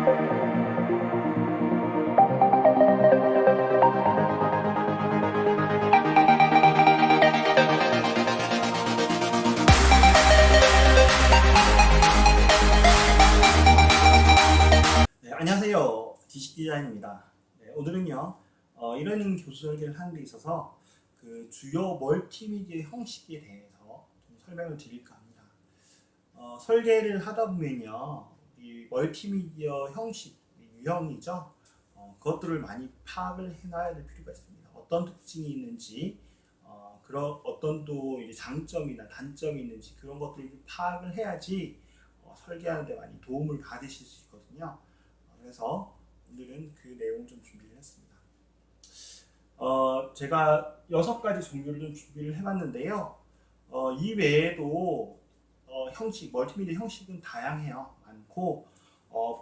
네, 안녕하세요. 지식 디자인입니다. 네, 오늘은요, 이러닝 교수 설계를 하는 데 있어서 그 주요 멀티미디어 형식에 대해서 좀 설명을 드릴까 합니다. 설계를 하다 보면요, 이 멀티미디어 형식, 유형이죠. 그것들을 많이 파악을 해놔야 될 필요가 있습니다. 어떤 특징이 있는지, 그런 어떤 또 이제 장점이나 단점이 있는지 그런 것들을 파악을 해야지 설계하는 데 많이 도움을 받으실 수 있거든요. 그래서 오늘은 그 내용 좀 준비를 했습니다. 제가 6가지 종류를 좀 준비를 해봤는데요. 이 외에도 형식, 멀티미디어 형식은 다양해요. 많고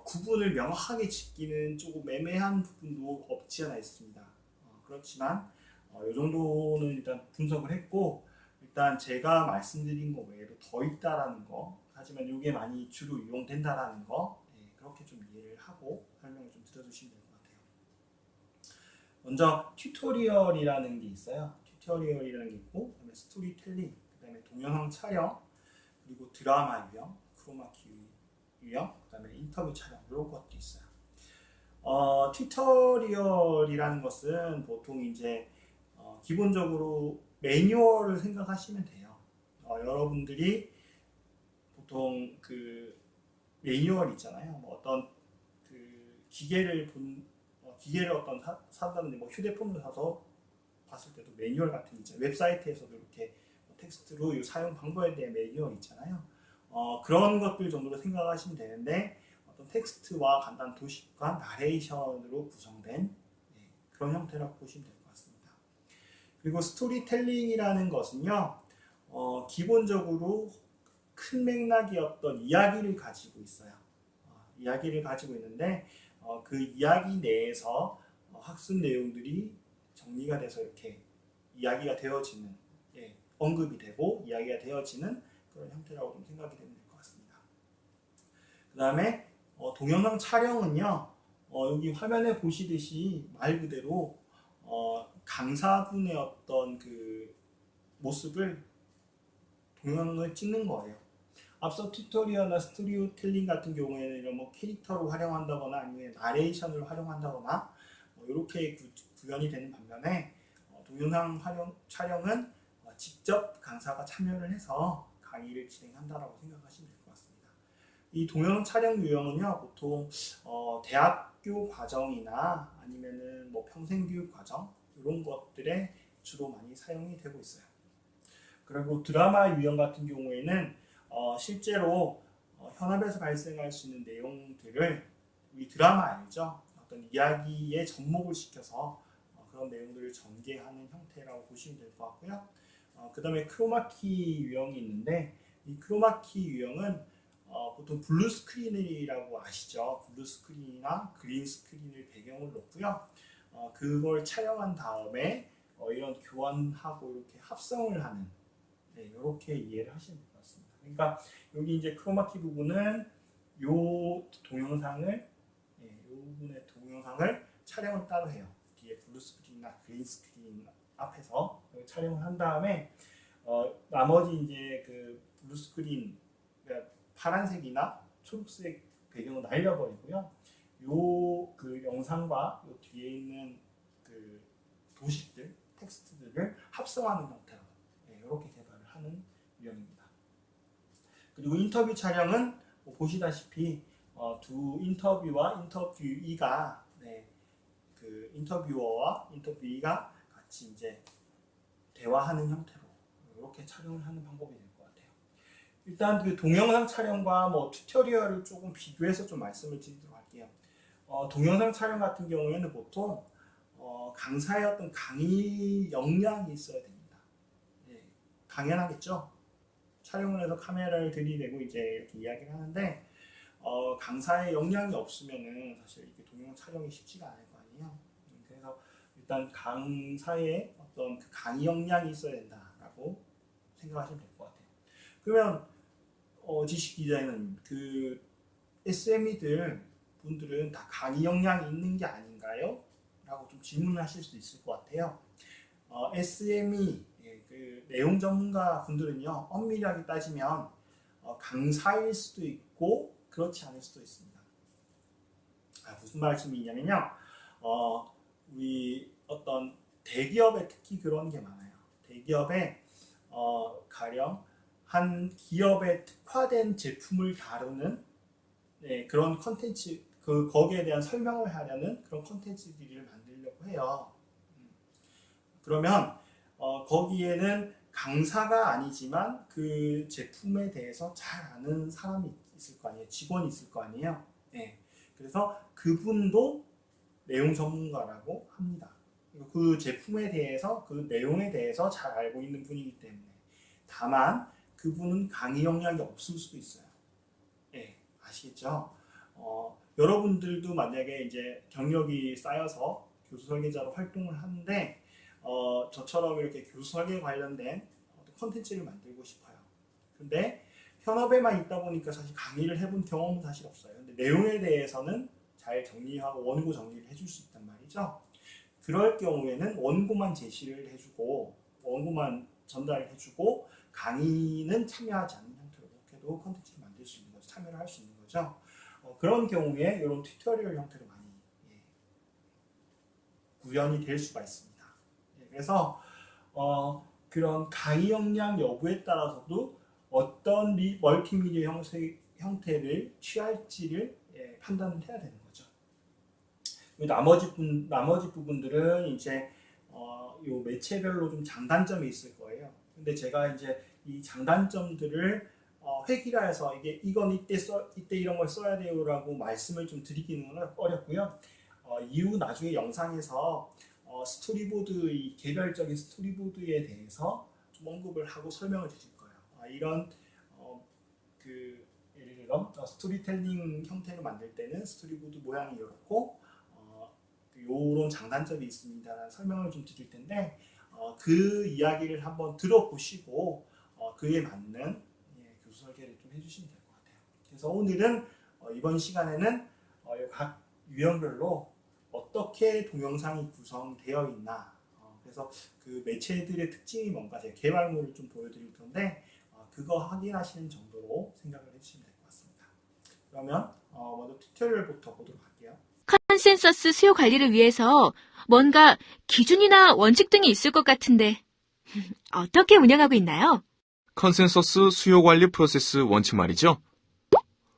구분을 명확하게 짓기는 조금 애매한 부분도 없지 않아 있습니다. 그렇지만 이 정도는 일단 분석을 했고, 일단 제가 말씀드린 거 외에도 더 있다라는 거, 하지만 이게 많이 주로 이용된다라는 거, 그렇게 좀 이해를 하고 설명을 좀 들어주시면 될 것 같아요. 먼저 튜토리얼이라는 게 있어요. 튜토리얼이라는 게 있고, 그다음에 스토리텔링, 그다음에 동영상 촬영, 그리고 드라마 유형, 크로마키 유형, 그다음에 인터뷰 촬영 이런 것도 있어요. 튜토리얼이라는 것은 보통 이제 기본적으로 매뉴얼을 생각하시면 돼요. 여러분들이 보통 그 매뉴얼 있잖아요. 뭐 어떤 그 기계를 어떤 산다든지 뭐 휴대폰을 사서 봤을 때도 매뉴얼 같은 게 있잖아요. 웹사이트에서도 이렇게 텍스트로 이 사용 방법에 대한 매뉴얼 있잖아요. 그런 것들 정도로 생각하시면 되는데, 어떤 텍스트와 간단 도식과 나레이션으로 구성된 그런 형태라고 보시면 될 것 같습니다. 그리고 스토리텔링이라는 것은요, 기본적으로 큰 맥락의 어떤 이야기를 가지고 있어요. 이야기를 가지고 있는데 그 이야기 내에서 학습 내용들이 정리가 돼서 이렇게 이야기가 되어지는, 언급이 되고 이야기가 되어지는 그런 형태라고 좀 생각이 되면 될 것 같습니다. 그 다음에 동영상 촬영은요, 여기 화면에 보시듯이 말 그대로 강사분의 어떤 그 모습을 동영상을 찍는 거예요. 앞서 튜토리얼이나 스토리텔링 같은 경우에는 이런 뭐 캐릭터로 활용한다거나 아니면 나레이션을 활용한다거나 이렇게 구현이 되는 반면에 동영상 촬영은 직접 강사가 참여를 해서 강의를 진행한다라고 생각하시면 될 것 같습니다. 이 동영상 촬영 유형은요, 보통 대학교 과정이나 아니면은 뭐 평생교육 과정 이런 것들에 주로 많이 사용이 되고 있어요. 그리고 드라마 유형 같은 경우에는 실제로 현업에서 발생할 수 있는 내용들을, 이 드라마 알죠? 어떤 이야기에 접목을 시켜서 그런 내용들을 전개하는 형태라고 보시면 될 것 같고요. 그 다음에 크로마키 유형이 있는데, 이 크로마키 유형은 보통 블루 스크린이라고 아시죠? 블루 스크린이나 그린 스크린을 배경을 놓고요. 그걸 촬영한 다음에 이런 교환하고 이렇게 합성을 하는, 이렇게 이해를 하시면 될 것 같습니다. 그러니까 여기 이제 크로마키 부분은 요 동영상을, 부분의 동영상을 촬영을 따로 해요. 뒤에 블루 스크린이나 그린 스크린 앞에서 촬영을 한 다음에 나머지 이제 그 블루 스크린, 그러니까 파란색이나 초록색 배경을 날려버리고요. 요 그 영상과 요 뒤에 있는 그 도식들, 텍스트들을 합성하는 형태로 이렇게 개발을 하는 유형입니다. 그리고 인터뷰 촬영은 보시다시피 두 인터뷰와 인터뷰이가, 그 인터뷰어와 인터뷰이가 같이 이제 대화하는 형태로 이렇게 촬영을 하는 방법이 될 것 같아요. 일단 그 동영상 촬영과 뭐 튜토리얼을 조금 비교해서 좀 말씀을 드리도록 할게요. 동영상 촬영 같은 경우에는 보통 강사의 어떤 강의 역량이 있어야 됩니다. 당연하겠죠. 촬영을 해서 카메라를 들이대고 이제 이렇게 이야기를 하는데 강사의 역량이 없으면은 사실 이렇게 동영상 촬영이 쉽지가 않을 거 아니에요. 그래서 일단 강사의 어떤 그 강의 역량이 있어야 된다라고 생각하시면 될 것 같아요. 그러면 지식 디자인은 그 SME들 분들은 다 강의 역량이 있는 게 아닌가요? 라고 좀 질문을 하실 수 있을 것 같아요. SME 그 내용 전문가 분들은요, 엄밀하게 따지면 강사일 수도 있고 그렇지 않을 수도 있습니다. 무슨 말씀이냐면요, 우리 어떤 대기업에 특히 그런 게 많아요. 대기업에 가령 한 기업에 특화된 제품을 다루는 그런 컨텐츠, 거기에 대한 설명을 하려는 그런 컨텐츠들을 만들려고 해요. 그러면 거기에는 강사가 아니지만 그 제품에 대해서 잘 아는 사람이 있을 거 아니에요. 직원이 있을 거 아니에요. 네. 그래서 그분도 내용 전문가라고 합니다. 그 제품에 대해서, 그 내용에 대해서 잘 알고 있는 분이기 때문에. 다만 그분은 강의 역량이 없을 수도 있어요. 네, 아시겠죠? 여러분들도 만약에 이제 경력이 쌓여서 교수 설계자로 활동을 하는데 저처럼 이렇게 교수 설계 관련된 콘텐츠를 만들고 싶어요. 근데 현업에만 있다 보니까 사실 강의를 해본 경험은 사실 없어요. 근데 내용에 대해서는 잘 정리하고 원고 정리를 해줄 수 있단 말이죠. 그럴 경우에는 원고만 제시를 해주고 원고만 전달을 해주고 강의는 참여하지 않는 형태로 이렇게도 콘텐츠를 만들 수 있는 거죠. 참여를 할 수 있는 거죠. 그런 경우에 이런 튜토리얼 형태로 많이 구현이 될 수가 있습니다. 그래서 그런 강의 역량 여부에 따라서도 어떤 멀티미디어 형태를 취할지를 판단을 해야 되는 거죠. 나머지 부분들은 이제 요 매체별로 좀 장단점이 있을 거예요. 근데 제가 이제 이 장단점들을 획일화해서 이건 이때 이런 걸 써야 돼요라고 말씀을 좀 드리기는 어렵고요. 이후 나중에 영상에서 스토리보드, 개별적인 스토리보드에 대해서 좀 언급을 하고 설명을 드릴 거예요. 이런 예를 들어 스토리텔링 형태를 만들 때는 스토리보드 모양이 이렇고 요런 장단점이 있습니다라는 설명을 좀 드릴 텐데 그 이야기를 한번 들어보시고 그에 맞는 교수 설계를 좀 해주시면 될 것 같아요. 그래서 오늘은 이번 시간에는 각 유형별로 어떻게 동영상이 구성되어 있나, 그래서 그 매체들의 특징이 뭔가 제가 개발물을 좀 보여드릴 건데 그거 확인하시는 정도로 생각을 해주시면 될 것 같습니다. 그러면 먼저 튜토리얼부터 보도록 할게요. 컨센서스 수요 관리를 위해서 뭔가 기준이나 원칙 등이 있을 것 같은데 어떻게 운영하고 있나요? 컨센서스 수요 관리 프로세스 원칙 말이죠.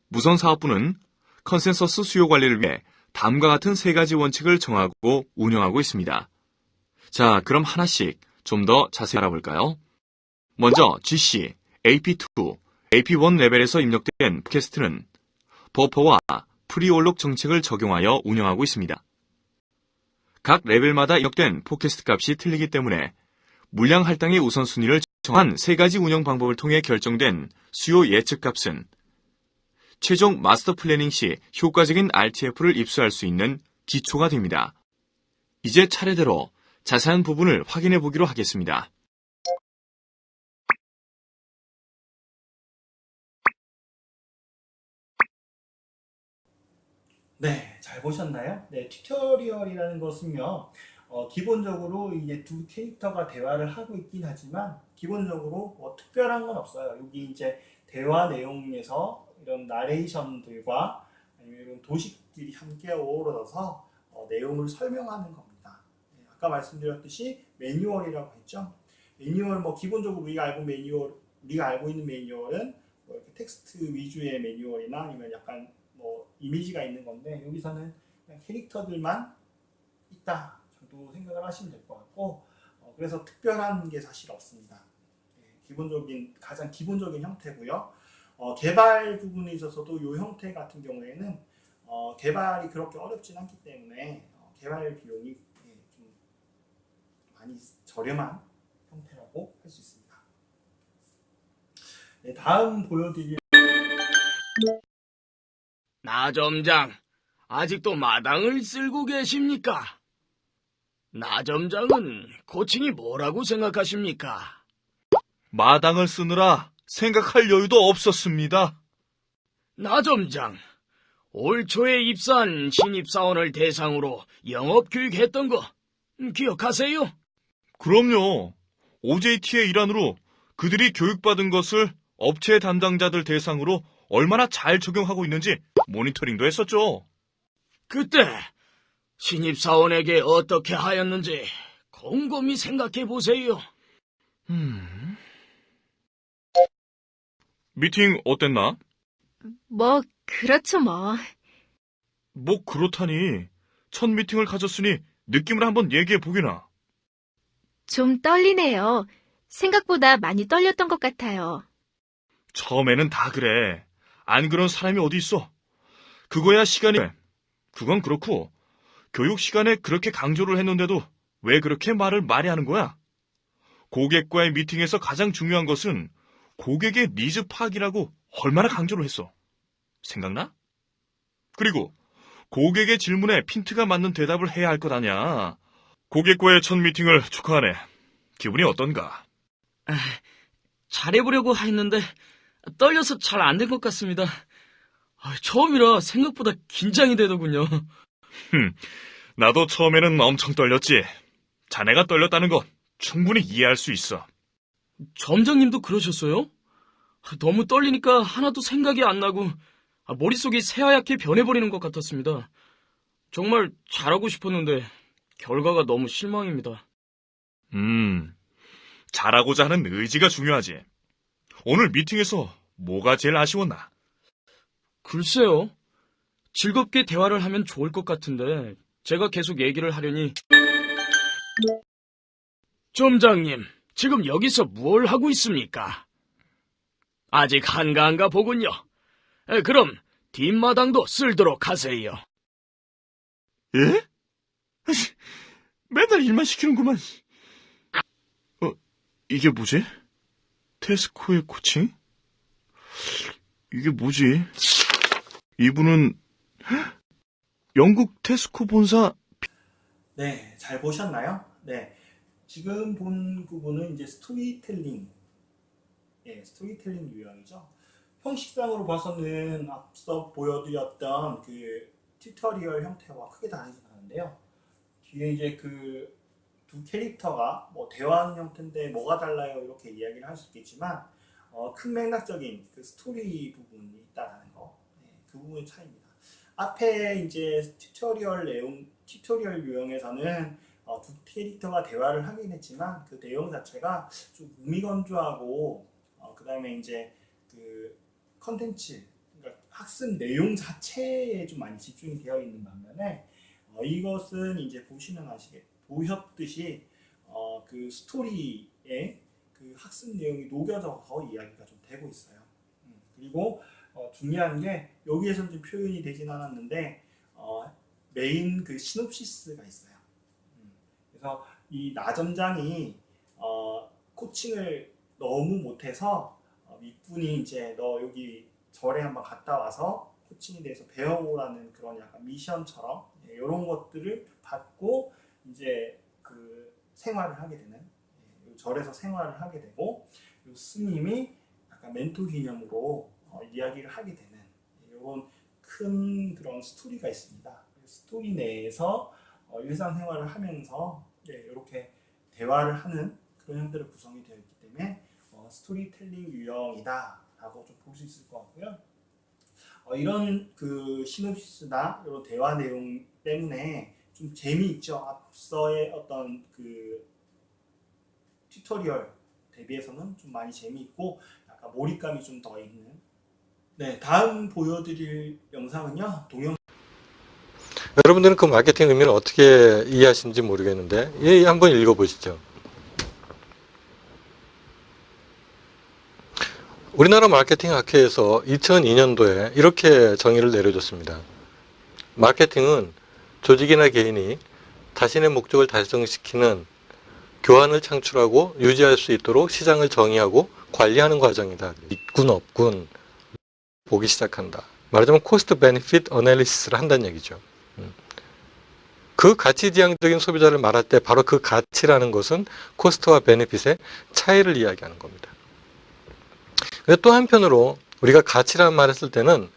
무선 사업부는 컨센서스 수요 관리를 위해 다음과 같은 세 가지 원칙을 정하고 운영하고 있습니다. 자, 그럼 하나씩 좀 더 자세히 알아볼까요? 먼저 GC, AP2, AP1 레벨에서 입력된 팟캐스트는 버퍼와 프리올록 정책을 적용하여 운영하고 있습니다. 각 레벨마다 입력된 팟캐스트 값이 틀리기 때문에 물량 할당의 우선순위를 정한 세 가지 운영 방법을 통해 결정된 수요 예측 값은 최종 마스터 플래닝 시 효과적인 RTF를 입수할 수 있는 기초가 됩니다. 이제 차례대로 자세한 부분을 확인해 보기로 하겠습니다. 네, 잘 보셨나요? 네, 튜토리얼이라는 것은요, 기본적으로 이제 두 캐릭터가 대화를 하고 있긴 하지만 기본적으로 특별한 건 없어요. 여기 이제 대화 내용에서 이런 나레이션들과 아니면 이런 도식들이 함께 어우러져서 내용을 설명하는 겁니다. 네, 아까 말씀드렸듯이 매뉴얼이라고 했죠. 매뉴얼 기본적으로 우리가 알고 있는 매뉴얼은 이렇게 텍스트 위주의 매뉴얼이나 아니면 약간 이미지가 있는 건데 여기서는 그냥 캐릭터들만 있다 정도 생각을 하시면 될 것 같고 그래서 특별한 게 사실 없습니다. 가장 기본적인 형태고요. 개발 부분에 있어서도 이 형태 같은 경우에는 개발이 그렇게 어렵진 않기 때문에 개발 비용이 좀 많이 저렴한 형태라고 할 수 있습니다. 네, 다음 보여드릴 나 점장, 아직도 마당을 쓸고 계십니까? 나 점장은 고칭이 뭐라고 생각하십니까? 마당을 쓰느라 생각할 여유도 없었습니다. 나 점장, 올 초에 입사한 신입사원을 대상으로 영업교육했던 거 기억하세요? 그럼요. OJT의 일환으로 그들이 교육받은 것을 업체 담당자들 대상으로 얼마나 잘 적용하고 있는지 모니터링도 했었죠. 그때 신입사원에게 어떻게 하였는지 곰곰이 생각해 보세요. 미팅 어땠나? 뭐, 그렇죠, 뭐. 뭐 그렇다니. 첫 미팅을 가졌으니 느낌을 한번 얘기해 보게나. 좀 떨리네요. 생각보다 많이 떨렸던 것 같아요. 처음에는 다 그래. 안 그런 사람이 어디 있어. 그거야 시간이. 그건 그렇고 교육 시간에 그렇게 강조를 했는데도 왜 그렇게 말을 많이 하는 거야? 고객과의 미팅에서 가장 중요한 것은 고객의 니즈 파악이라고 얼마나 강조를 했어. 생각나? 그리고 고객의 질문에 핀트가 맞는 대답을 해야 할 것 아냐. 고객과의 첫 미팅을 축하하네. 기분이 어떤가? 잘해보려고 했는데 떨려서 잘 안 된 것 같습니다. 처음이라 생각보다 긴장이 되더군요. 나도 처음에는 엄청 떨렸지. 자네가 떨렸다는 건 충분히 이해할 수 있어. 점장님도 그러셨어요? 너무 떨리니까 하나도 생각이 안 나고 머릿속이 새하얗게 변해버리는 것 같았습니다. 정말 잘하고 싶었는데 결과가 너무 실망입니다. 잘하고자 하는 의지가 중요하지. 오늘 미팅에서 뭐가 제일 아쉬웠나? 글쎄요. 즐겁게 대화를 하면 좋을 것 같은데 제가 계속 얘기를 하려니 점장님, 지금 여기서 뭘 하고 있습니까? 아직 한가한가 보군요. 그럼 뒷마당도 쓸도록 하세요. 예? 맨날 일만 시키는구만. 이게 뭐지? 테스코의 코칭? 이게 뭐지? 이분은 영국 테스코 본사. 네, 잘 보셨나요? 네, 지금 본 부분은 이제 스토리텔링, 스토리텔링 유형이죠. 형식상으로 봐서는 앞서 보여드렸던 그 튜토리얼 형태와 크게 다르지 않은데요. 뒤에 이제 그 두 캐릭터가 뭐 대화하는 형태인데 뭐가 달라요? 이렇게 이야기를 할 수 있겠지만 큰 맥락적인 그 스토리 부분이 있다는 거, 그 부분의 차이입니다. 앞에 이제 튜토리얼 유형에서는 두 캐릭터가 대화를 하긴 했지만 그 내용 자체가 좀 무미건조하고 그 다음에 이제 그 컨텐츠, 그러니까 학습 내용 자체에 좀 많이 집중이 되어 있는 반면에 이것은 이제 보셨듯이 그 스토리에 그 학습 내용이 녹여져서 이야기가 좀 되고 있어요. 그리고 중요한 게 여기에서는 좀 표현이 되진 않았는데 메인 그 시놉시스가 있어요. 그래서 이 나점장이 코칭을 너무 못해서 윗분이 이제 너 여기 절에 한번 갔다 와서 코칭에 대해서 배워오라는 그런 약간 미션처럼 이런 것들을 받고 이제 그 생활을 하게 되는, 절에서 생활을 하게 되고 스님이 약간 멘토 개념으로 이야기를 하게 되는 이런 큰 그런 스토리가 있습니다. 스토리 내에서 일상생활을 하면서 이렇게 대화를 하는 그런 형태로 구성이 되어 있기 때문에 스토리텔링 유형이다라고 좀 볼 수 있을 것 같고요. 이런 그 시놉시스나 이런 대화 내용 때문에 좀 재미있죠. 앞서의 어떤 그 튜토리얼 대비해서는 좀 많이 재미있고 약간 몰입감이 좀 더 있는. 네, 다음 보여드릴 영상은요. 여러분들은 그 마케팅 의미를 어떻게 이해하시는지 모르겠는데 한번 읽어보시죠. 우리나라 마케팅 학회에서 2002년도에 이렇게 정의를 내려줬습니다. 마케팅은 조직이나 개인이 자신의 목적을 달성시키는 교환을 창출하고 유지할 수 있도록 시장을 정의하고 관리하는 과정이다. 있군 없군 보기 시작한다. 말하자면 코스트 베네핏 어널리시스를 한다는 얘기죠. 그 가치지향적인 소비자를 말할 때 바로 그 가치라는 것은 코스트와 베네핏의 차이를 이야기하는 겁니다. 또 한편으로 우리가 가치라는 말을 쓸 때는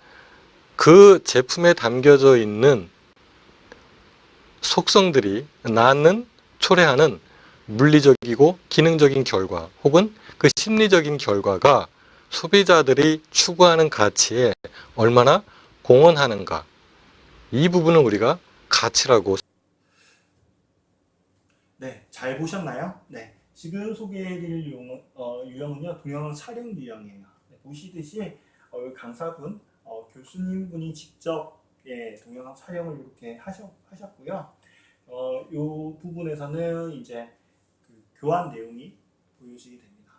그 제품에 담겨져 있는 속성들이 낳는, 초래하는 물리적이고 기능적인 결과 혹은 그 심리적인 결과가 소비자들이 추구하는 가치에 얼마나 공헌하는가, 이 부분을 우리가 가치라고. 네, 잘 보셨나요? 네, 지금 소개해드릴 유형은요, 동영상 촬영 유형이에요. 네, 보시듯이 여기 강사분, 교수님분이 직접 동영상 촬영을 이렇게 하셨고요. 이 부분에서는 이제 그 교환 내용이 보여지게 됩니다.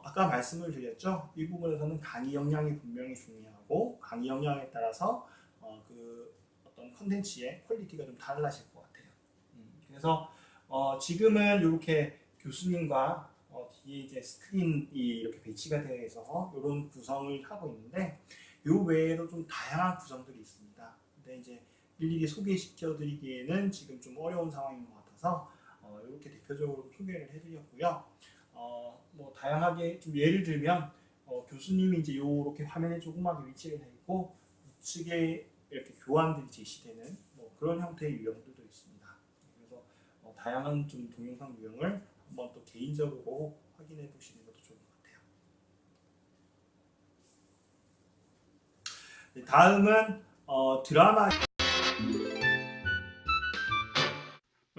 아까 말씀을 드렸죠. 이 부분에서는 강의 역량이 분명히 중요하고 강의 역량에 따라서 그 어떤 컨텐츠의 퀄리티가 좀 달라질 것 같아요. 그래서 지금은 이렇게 교수님과 뒤에 이제 스크린이 이렇게 배치가 되어 있어서 이런 구성을 하고 있는데, 이 외에도 좀 다양한 구성들이 있습니다. 근데 이제 일일이 소개시켜 드리기에는 지금 좀 어려운 상황인 것 같아서 이렇게 대표적으로 소개를 해드렸고요. 뭐 다양하게 좀 예를 들면 교수님이 이제 이렇게 화면에 조그맣게 위치를 해 있고 우측에 이렇게 교환들이 제시되는 뭐 그런 형태의 유형들도 있습니다. 그래서 다양한 좀 동영상 유형을 한번 또 개인적으로 확인해 보시는 것도 좋을 것 같아요. 네, 다음은 드라마.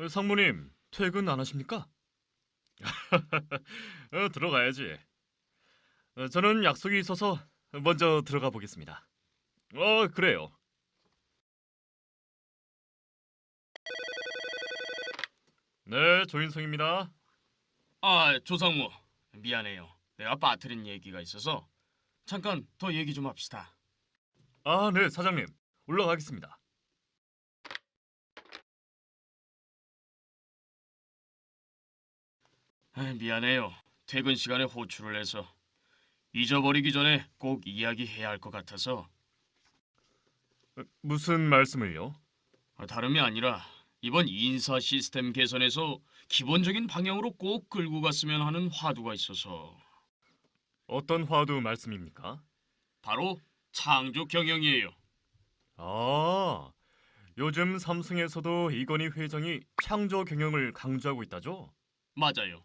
상무님, 퇴근 안 하십니까? 들어가야지. 저는 약속이 있어서 먼저 들어가 보겠습니다. 그래요. 네, 조인성입니다. 아, 조상무. 미안해요. 내가 빠뜨린 얘기가 있어서 잠깐 더 얘기 좀 합시다. 네, 사장님. 올라가겠습니다. 미안해요. 퇴근 시간에 호출을 해서 잊어버리기 전에 꼭 이야기해야 할 것 같아서. 무슨 말씀을요? 다름이 아니라 이번 인사 시스템 개선에서 기본적인 방향으로 꼭 끌고 갔으면 하는 화두가 있어서. 어떤 화두 말씀입니까? 바로 창조 경영이에요. 요즘 삼성에서도 이건희 회장이 창조 경영을 강조하고 있다죠? 맞아요.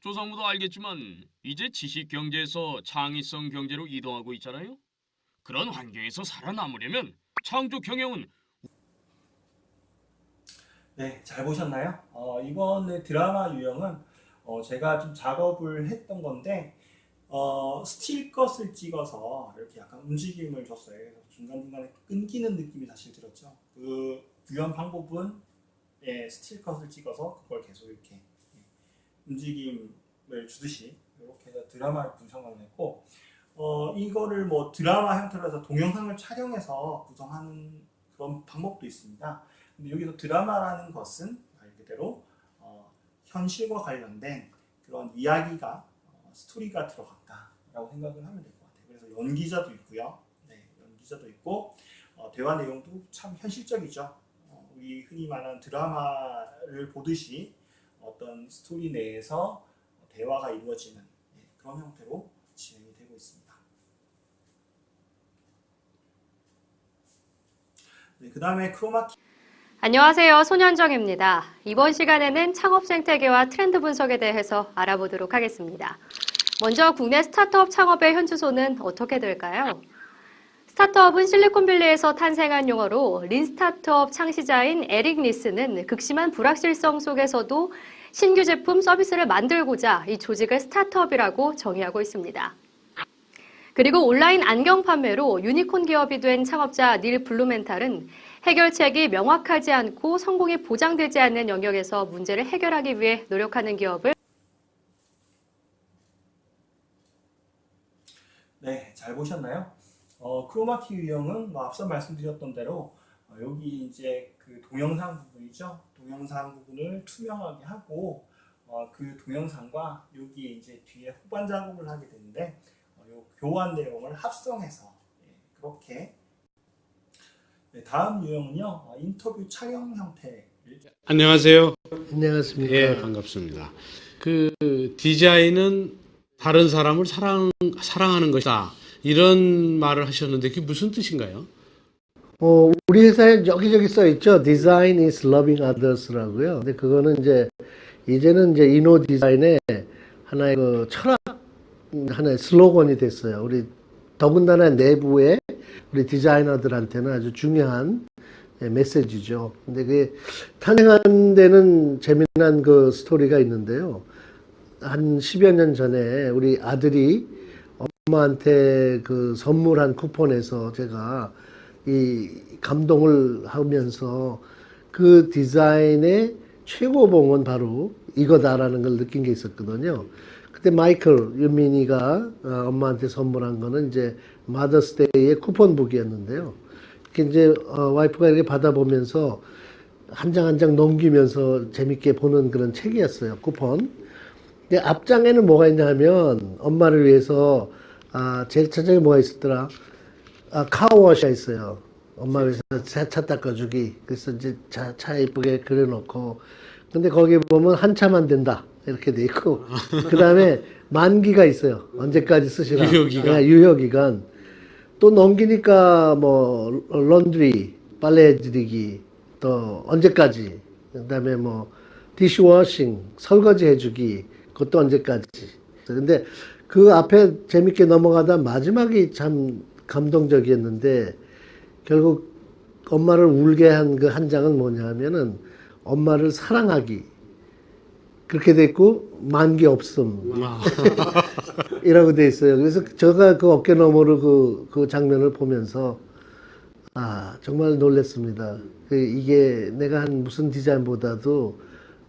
조상무도 알겠지만 이제 지식 경제에서 창의성 경제로 이동하고 있잖아요. 그런 환경에서 살아남으려면 창조 경영은. 네, 잘 보셨나요? 이번에 드라마 유형은 제가 좀 작업을 했던 건데 스틸컷을 찍어서 이렇게 약간 움직임을 줬어요. 그래서 중간중간에 끊기는 느낌이 사실 들었죠. 그 유형 방법은 스틸컷을 찍어서 그걸 계속 이렇게 움직임을 주듯이 이렇게 해서 드라마를 구성을 했고, 이거를 뭐 드라마 형태로 해서 동영상을 촬영해서 구성하는 그런 방법도 있습니다. 근데 여기서 드라마라는 것은 말 그대로 현실과 관련된 그런 이야기가 스토리가 들어갔다라고 생각을 하면 될 것 같아요. 그래서 연기자도 있고요. 네, 연기자도 있고 대화 내용도 참 현실적이죠. 우리 흔히 말하는 드라마를 보듯이 어떤 스토리 내에서 대화가 이루어지는 그런 형태로 진행이 되고 있습니다. 네, 그 다음에 크로마키. 안녕하세요. 손현정입니다. 이번 시간에는 창업 생태계와 트렌드 분석에 대해서 알아보도록 하겠습니다. 먼저 국내 스타트업 창업의 현주소는 어떻게 될까요? 스타트업은 실리콘밸리에서 탄생한 용어로 린 스타트업 창시자인 에릭 리스는 극심한 불확실성 속에서도 신규 제품 서비스를 만들고자 이 조직을 스타트업이라고 정의하고 있습니다. 그리고 온라인 안경 판매로 유니콘 기업이 된 창업자 닐 블루멘탈은 해결책이 명확하지 않고 성공이 보장되지 않는 영역에서 문제를 해결하기 위해 노력하는 기업을. 네, 잘 보셨나요? 크로마키 유형은 앞서 말씀드렸던 대로 여기 이제 그 동영상 부분이죠. 동영상 부분을 투명하게 하고 그 동영상과 여기 이제 뒤에 후반 작업을 하게 되는데 요 교환 내용을 합성해서 그렇게. 네, 다음 유형은요, 인터뷰 촬영 형태. 안녕하세요. 안녕하십니까. 예, 반갑습니다. 그 디자인은 다른 사람을 사랑하는 것이다. 이런 말을 하셨는데 그게 무슨 뜻인가요? 우리 회사에 여기저기 써 있죠. Design is loving others라고요. 근데 그거는 이제는 이노 디자인의 하나의 그 철학, 하나의 슬로건이 됐어요. 우리 더군다나 내부에 우리 디자이너들한테는 아주 중요한 메시지죠. 근데 그게 탄생한 데는 재미난 그 스토리가 있는데요. 한 10여 년 전에 우리 아들이 엄마한테 그 선물한 쿠폰에서 제가 이 감동을 하면서 그 디자인의 최고봉은 바로 이거다라는 걸 느낀 게 있었거든요. 그때 마이클 윤민이가 엄마한테 선물한 거는 이제 마더스데이의 쿠폰북이었는데요. 이렇게 이제 와이프가 이렇게 받아보면서 한 장 한 장 넘기면서 재밌게 보는 그런 책이었어요. 쿠폰. 근데 앞장에는 뭐가 있냐 하면 엄마를 위해서 제일 첫장에 뭐가 있었더라? 카우워시가 있어요. 엄마 위해서 차 닦아주기. 그래서 이제 차 예쁘게 그려놓고. 근데 거기 보면 한참 안 된다. 이렇게 돼 있고. 그 다음에 만기가 있어요. 언제까지 쓰시라. 유효기간. 유효기간. 또 넘기니까 뭐, 런드리, 빨래 해드리기. 또 언제까지. 그 다음에 뭐, 디시워싱, 설거지 해주기. 그것도 언제까지. 근데 그 앞에 재밌게 넘어가다 마지막이 참 감동적이었는데 결국 엄마를 울게 한 그 한 장은 뭐냐 하면은 엄마를 사랑하기. 그렇게 돼 있고 만기 없음. 이라고 돼 있어요. 그래서 제가 그 어깨 너머로 그 장면을 보면서 정말 놀랐습니다. 이게 내가 한 무슨 디자인보다도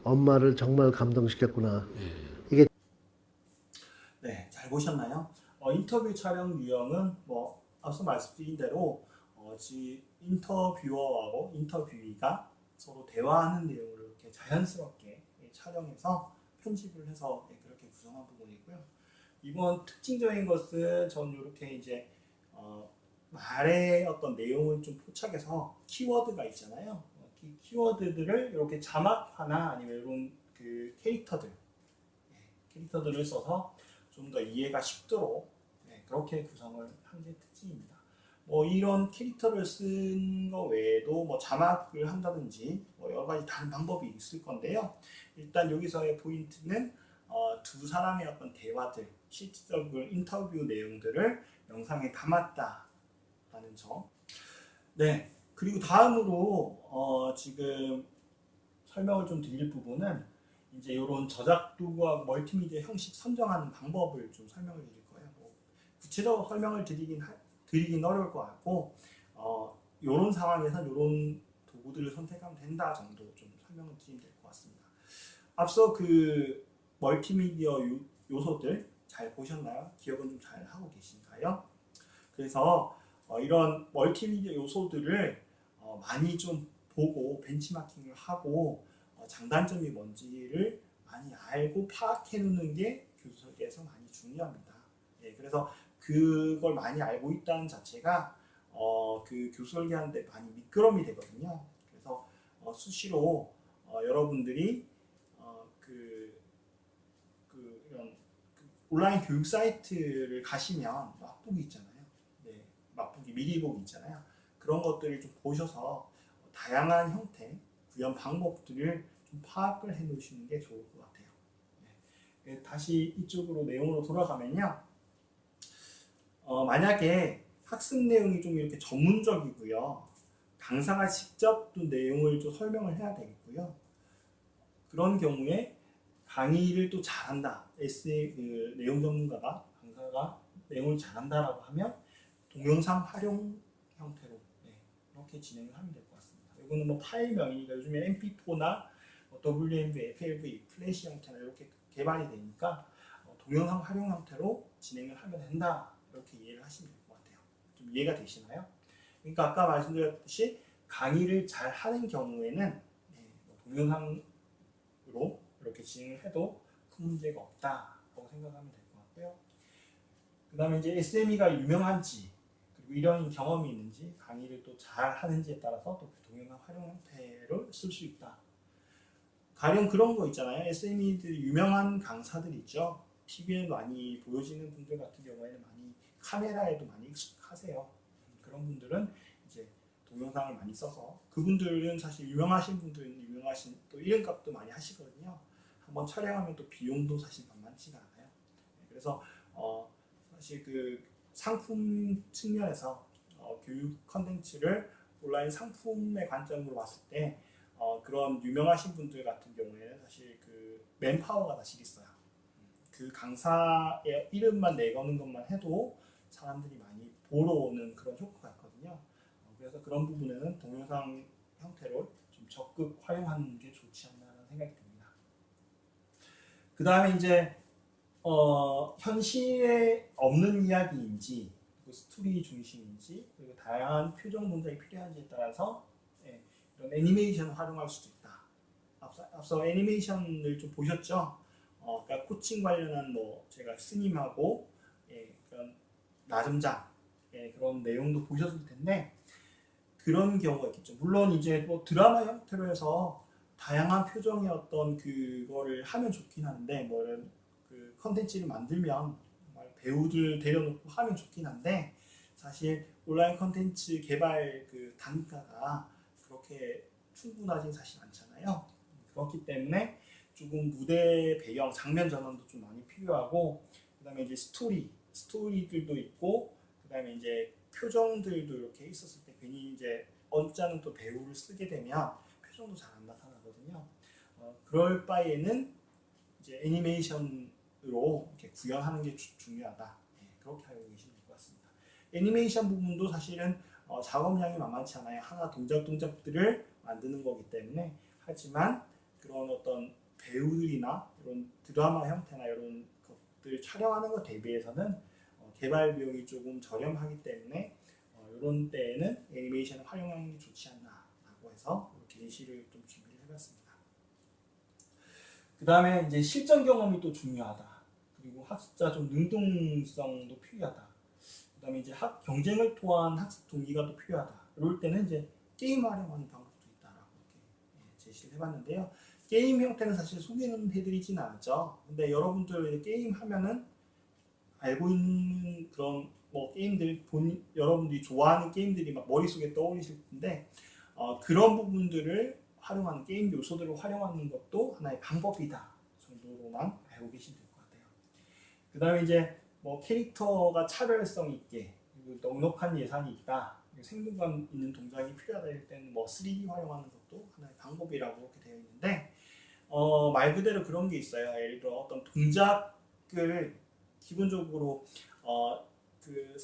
엄마를 정말 감동시켰구나. 이게 네, 잘 보셨나요? 인터뷰 촬영 유형은 뭐 앞서 말씀드린 대로 인터뷰어하고 인터뷰이가 서로 대화하는 내용을 이렇게 자연스럽게 촬영해서 편집을 해서 그렇게 구성한 부분이고요. 이번 특징적인 것은 전 이렇게 이제 말의 어떤 내용을 좀 포착해서 키워드가 있잖아요. 키워드들을 이렇게 자막화나 아니면 이런 그 캐릭터들을 써서 좀 더 이해가 쉽도록 그렇게 구성을 한 게 특징입니다. 뭐 이런 캐릭터를 쓴 거 외에도 뭐 자막을 한다든지 뭐 여러 가지 다른 방법이 있을 건데요. 일단 여기서의 포인트는 두 사람의 어떤 대화들, 실질적으로 인터뷰 내용들을 영상에 담았다라는 점. 네. 그리고 다음으로 지금 설명을 좀 드릴 부분은 이제 이런 저작 도구와 멀티미디어 형식 선정하는 방법을 좀 설명을 드릴 거예요. 뭐 구체적으로 설명을 드리긴 어려울 것 같고 이런 상황에서 이런 도구들을 선택하면 된다 정도 좀 설명을 드리면 될 것 같습니다. 앞서 그 멀티미디어 요소들 잘 보셨나요? 기억은 좀 잘 하고 계신가요? 그래서 이런 멀티미디어 요소들을 많이 좀 보고 벤치마킹을 하고 장단점이 뭔지를 많이 알고 파악해 놓는 게 교수 설계에서 많이 중요합니다. 그래서 그걸 많이 알고 있다는 자체가 그 교수 설계하는데 많이 미끄럼이 되거든요. 그래서 수시로 여러분들이 이런 온라인 교육 사이트를 가시면 맛보기 있잖아요. 맛보기 미리 보기 있잖아요. 그런 것들을 좀 보셔서 다양한 형태, 구현 방법들을 좀 파악을 해 놓으시는 게 좋을 것 같아요. 다시 이쪽으로 내용으로 돌아가면요. 만약에 학습 내용이 좀 이렇게 전문적이고요. 강사가 직접 또 내용을 좀 설명을 해야 되겠고요. 그런 경우에 강의를 또 잘한다. 그 내용 전문가가, 강사가 내용을 잘한다라고 하면 동영상 활용 형태로 이렇게 진행을 하면 될 것 같습니다. 이거는 뭐 파일명이니까 요즘에 MP4나 WMV, FLV, 플래시 형태나 이렇게 개발이 되니까 동영상 활용 형태로 진행을 하면 된다. 이렇게 이해를 하시면 될 것 같아요. 좀 이해가 되시나요? 그러니까 아까 말씀드렸듯이 강의를 잘 하는 경우에는 동영상으로 이렇게 진행을 해도 큰 문제가 없다라고 생각하면 될 것 같고요. 그 다음에 이제 SME가 유명한지 그리고 이런 경험이 있는지 강의를 또 잘 하는지에 따라서 또 그 동영상 활용 형태를 쓸 수 있다. 가령 그런 거 있잖아요. SME들 유명한 강사들 있죠. TV에 많이 보여지는 분들 같은 경우에는 많이 카메라에도 많이 익숙하세요. 그런 분들은 이제 동영상을 많이 써서 그분들은 사실 유명하신 분들은 유명하신 또 이름값도 많이 하시거든요. 한번 촬영하면 또 비용도 사실 만만치가 않아요. 그래서 사실 그 상품 측면에서 교육 컨텐츠를 온라인 상품의 관점으로 봤을 때 그런 유명하신 분들 같은 경우에는 사실 그 맨파워가 사실 있어요. 그 강사의 이름만 내거는 것만 해도 사람들이 많이 보러 오는 그런 효과가 있거든요. 그래서 그런 부분에는 동영상 형태로 좀 적극 활용하는 게 좋지 않나라는 생각이 듭니다. 그 다음에 이제 현실에 없는 이야기인지 그리고 스토리 중심인지 그리고 다양한 표정 동작이 필요한지에 따라서 이런 애니메이션을 활용할 수도 있다. 앞서 애니메이션을 좀 보셨죠? 그러니까 코칭 관련한 제가 스님하고 그런 나점장 그런 내용도 보셨을 텐데 그런 경우가 있겠죠. 물론 이제 뭐 드라마 형태로 해서 다양한 표정의 어떤 그거를 하면 좋긴 한데 뭐 이런 그 컨텐츠를 만들면 정말 배우들 데려놓고 하면 좋긴 한데 사실 온라인 컨텐츠 개발 그 단가가 그렇게 충분하진 사실 않잖아요. 그렇기 때문에 조금 무대 배경, 장면 전환도 좀 많이 필요하고 그다음에 이제 스토리들도 있고 그다음에 이제 표정들도 이렇게 있었을 때 괜히 이제 언짢은 또 배우를 쓰게 되면 표정도 잘 안 나타나거든요. 그럴 바에는 이제 애니메이션으로 이렇게 구현하는 게 중요하다. 그렇게 알고 계시면 될 것 같습니다. 애니메이션 부분도 사실은 작업량이 만만치 않아요. 하나 동작들을 만드는 거기 때문에 하지만 그런 어떤 배우들이나 이런 드라마 형태나 이런 것들 촬영하는 것 대비해서는 개발 비용이 조금 저렴하기 때문에 이런 때에는 애니메이션을 활용하는 게 좋지 않나라고 해서 이렇게 예시를 좀 준비를 해봤습니다. 그 다음에 이제 실전 경험이 또 중요하다. 그리고 학습자 좀 능동성도 필요하다. 그 다음에 이제 경쟁을 통한 학습 동기가 또 필요하다. 이럴 때는 이제 게임 활용하는 방법도 있다라고 이렇게 제시를 해봤는데요. 게임 형태는 사실 소개는 해드리진 않았죠. 근데 여러분들 게임 하면은 알고 있는 그런 뭐 게임들 여러분들이 좋아하는 게임들이 막 머릿속에 떠오르실 텐데 그런 부분들을 활용하는 게임 요소들을 활용하는 것도 하나의 방법이다 정도로만 알고 계시면 될 것 같아요. 그 다음에 이제 뭐 캐릭터가 차별성 있게 그리고 넉넉한 예산이 있다 생동감 있는 동작이 필요하다 할 때는 뭐 3D 활용하는 것도 하나의 방법이라고 이렇게 되어 있는데 말 그대로 그런 게 있어요. 예를 들어 어떤 동작을 기본적으로 그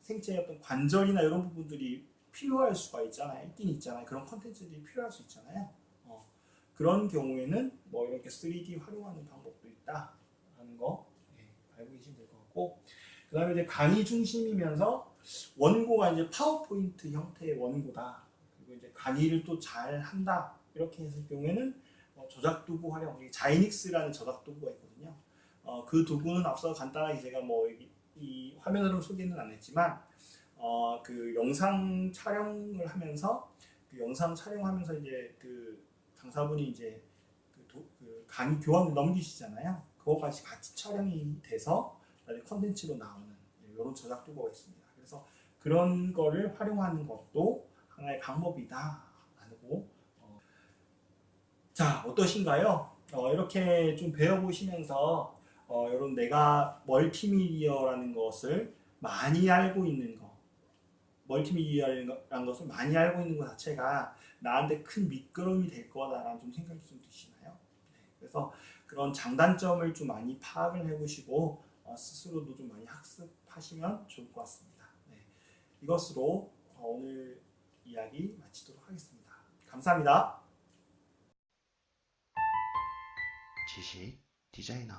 생체의 어떤 관절이나 이런 부분들이 필요할 수가 있긴 있잖아요. 그런 컨텐츠들이 필요할 수 있잖아요. 그런 경우에는 뭐 이렇게 3D 활용하는 방법도 있다라는 거 알고 계시면 될 것 같고 그 다음에 이제 강의 중심이면서 원고가 이제 파워포인트 형태의 원고다. 그리고 이제 강의를 또 잘 한다. 이렇게 했을 경우에는 조작 도구 활용, 자이닉스라는 조작 도구가 있거든요. 그 도구는 앞서 간단하게 제가 뭐 이 화면으로 소개는 안 했지만 그 영상 촬영을 하면서 이제 그 강사분이 이제 그 강의 교환을 넘기시잖아요. 그거까지 같이 촬영이 돼서 컨텐츠로 나오는 이런 저작 도구가 있습니다. 그래서 그런 거를 활용하는 것도 하나의 방법이다라고. 자, 어떠신가요? 이렇게 좀 배워보시면서 이런 내가 멀티미디어라는 것을 많이 알고 있는 거, 멀티미디어라는 것을 많이 알고 있는 것 자체가 나한테 큰 미끄럼이 될 거다라는 좀 생각이 좀 드시나요? 그래서 그런 장단점을 좀 많이 파악을 해보시고 스스로도 좀 많이 학습하시면 좋을 것 같습니다. 이것으로 오늘 이야기 마치도록 하겠습니다. 감사합니다. 지식 디자이너